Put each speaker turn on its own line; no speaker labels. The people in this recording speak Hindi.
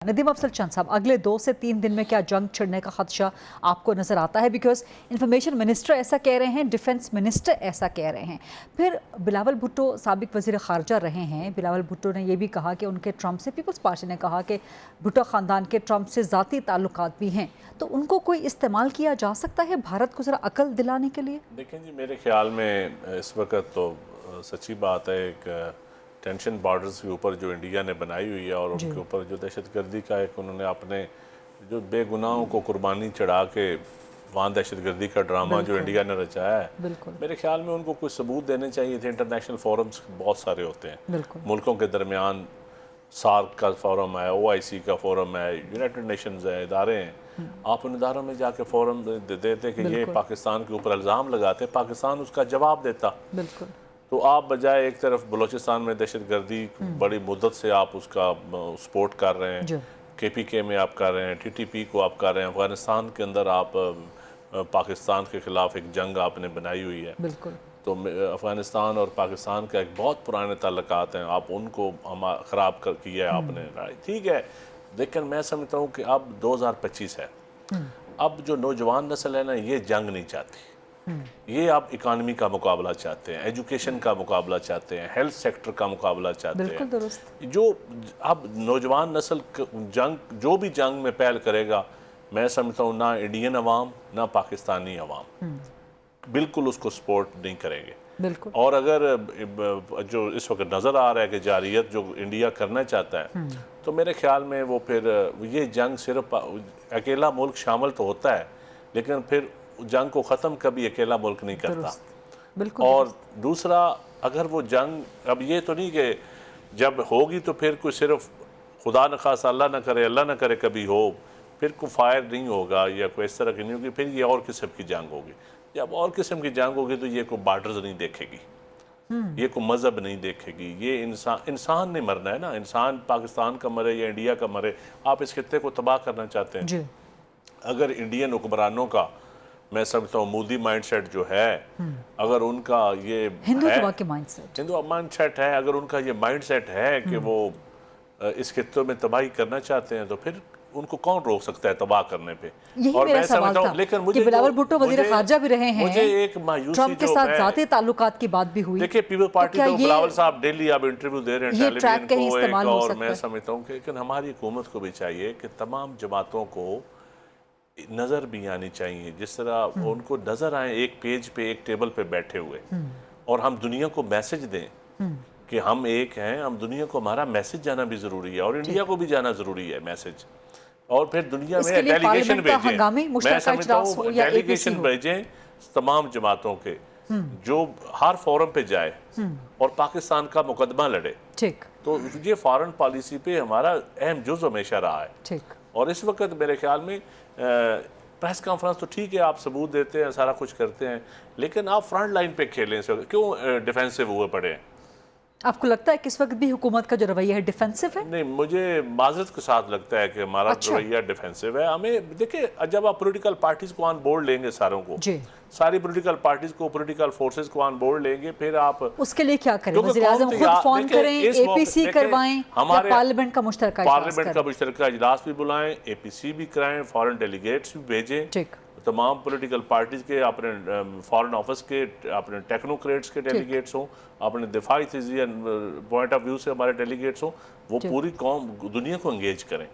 नदीम अफजल चंद साहब, अगले 2 से 3 दिन में क्या जंग छिड़ने का खदशा आपको नज़र आता है? बिकॉज इंफॉर्मेशन मिनिस्टर ऐसा कह रहे हैं, डिफेंस मिनिस्टर ऐसा कह रहे हैं। फिर बिलावल भुट्टो साबिक वज़ीर ख़ारजा रहे हैं। बिलावल भुट्टो ने यह भी कहा कि उनके ट्रंप से, पीपल्स पार्टी ने कहा कि भुट्टो ख़ानदान के ट्रंप से ज़ाती ताल्लुकात भी हैं, तो उनको कोई इस्तेमाल किया जा सकता है भारत को ज़रा अकल दिलाने के लिए?
देखें जी, मेरे ख्याल में इस वक्त तो सच्ची बात है, एक टेंशन बॉर्डर्स के ऊपर जो इंडिया ने बनाई हुई है और उनके ऊपर जो दहशतगर्दी का एक उन्होंने अपने जो बेगुनाहों को कुर्बानी चढ़ा के वहाँ दहशतगर्दी का ड्रामा जो इंडिया ने रचाया है, मेरे ख्याल में उनको कुछ सबूत देने चाहिए थे। इंटरनेशनल फोरम्स बहुत सारे होते हैं मुल्कों के दरमियान, सार्क का फोरम है, OIC का फोरम है, यूनाइटेड नेशंस है, इदारे हैं। आप उन इदारों में जाके फोरम देते कि ये पाकिस्तान के ऊपर इल्ज़ाम लगाते, पाकिस्तान उसका जवाब देता। तो आप बजाय एक तरफ बलूचिस्तान में दहशतगर्दी बड़ी मुद्दत से आप उसका सपोर्ट कर रहे हैं, KPK में आप कर रहे हैं, TTP को आप कर रहे हैं, अफगानिस्तान के अंदर आप पाकिस्तान के ख़िलाफ़ एक जंग आपने बनाई हुई है। तो अफ़गानिस्तान और पाकिस्तान का एक बहुत पुराने ताल्लुकात हैं, आप उनको ख़राब किया है आपने, ठीक है। लेकिन मैं समझता हूँ कि अब 2025 है, अब जो नौजवान नस्ल है ना, ये जंग नहीं चाहती, ये आप इकानमी का मुकाबला चाहते हैं, एजुकेशन का मुकाबला चाहते हैं, हेल्थ सेक्टर का मुकाबला चाहते हैं। जो अब नौजवान नस्ल जंग, जो भी जंग में पहल करेगा, मैं समझता हूँ ना इंडियन अवाम ना पाकिस्तानी अवाम बिल्कुल उसको सपोर्ट नहीं करेंगे। और अगर जो इस वक्त नज़र आ रहा है कि जारियत जो इंडिया करना चाहता है, तो मेरे ख्याल में वो फिर ये जंग सिर्फ अकेला मुल्क शामिल तो होता है, लेकिन फिर जंग को ख़त्म कभी अकेला मुल्क नहीं करता। और दूसरा, अगर वो जंग, अब ये तो नहीं कि जब होगी तो फिर कोई सिर्फ खुदा न खासा अल्लाह न करे, अल्लाह न करे कभी हो, फिर कोई फायर नहीं होगा या कोई इस तरह की नहीं होगी, फिर ये और किस्म की जंग होगी। जब और किस्म की जंग होगी तो ये कोई बॉर्डर्स नहीं देखेगी, ये कोई मज़हब नहीं देखेगी, ये इंसान ने मरना है ना, इंसान पाकिस्तान का मरे या इंडिया का मरे, आप इस खित्ते को तबाह करना चाहते हैं। अगर इंडियन हुक्मरानों का, मैं समझता हूँ मोदी माइंडसेट जो है, अगर उनका ये
हिंदू
माइंडसेट है, अगर उनका ये माइंडसेट है कि वो इस खित्ते में तबाही करना चाहते हैं, तो फिर उनको कौन रोक सकता है तबाह करने पे?
और मैं समझता हूँ, लेकिन मुझे बिलावल भुट्टो वज़ीर ख़ारजा भी रहे हैं,
मुझे एक मायूसी
ट्रंप के साथ ज़ाती ताल्लुकात की बात भी हुई।
देखिए, पीपल पार्टी तो बिलावल साहब डेली आप इंटरव्यू दे रहे हैं टेलीविजन को, और मैं समझता हूँ कि लेकिन हमारी हुकूमत को भी चाहिए कि तमाम जमातों को नज़र भी आनी चाहिए, जिस तरह उनको नज़र आए एक पेज पे, एक टेबल पे बैठे हुए, और हम दुनिया को मैसेज दें कि हम एक हैं, हम दुनिया को, हमारा मैसेज जाना भी ज़रूरी है, और इंडिया को भी जाना ज़रूरी है मैसेज। और फिर दुनिया में डेलीगेशन भेजें, मैं समझता हूँ डेलीगेशन भेजें तमाम जमातों के, जो हर फोरम पे जाए और पाकिस्तान का मुकदमा लड़े। तो ये फॉरेन पॉलिसी पे हमारा अहम जुज़ हमेशा रहा है। और इस वक्त मेरे ख्याल में प्रेस कॉन्फ्रेंस तो ठीक है, आप सबूत देते हैं, सारा कुछ करते हैं, लेकिन आप फ्रंट लाइन पे खेलें, क्यों डिफेंसिव हुए पड़े हैं?
आपको लगता है कि इस वक्त भी हुकूमत का जो रवैया है डिफेंसिव है?
नहीं, मुझे माजरत के साथ लगता है कि हमारा रवैया डिफेंसिव है। हमें देखिए, जब आप पॉलिटिकल पार्टीज को ऑन बोर्ड लेंगे, सारों को, सारी पॉलिटिकल पार्टीज को, पॉलिटिकल फोर्सेस को ऑन बोर्ड लेंगे, फिर आप
उसके लिए क्या करें? वज़ीर-ए-आज़म खुद फोन करें, APC करवाएं, हमारे पार्लियामेंट का मुश्तरका
इजलास भी बुलाएं, APC भी कराएं, फॉरेन डेलीगेट्स भी भेजें, तमाम पॉलिटिकल पार्टीज के, अपने फॉरेन ऑफिस के, अपने टेक्नोक्रेट्स के डेलीगेट्स हों, अपने दिफाई पॉइंट ऑफ व्यू से हमारे डेलीगेट्स हों, वो पूरी कौम दुनिया को एंगेज करें।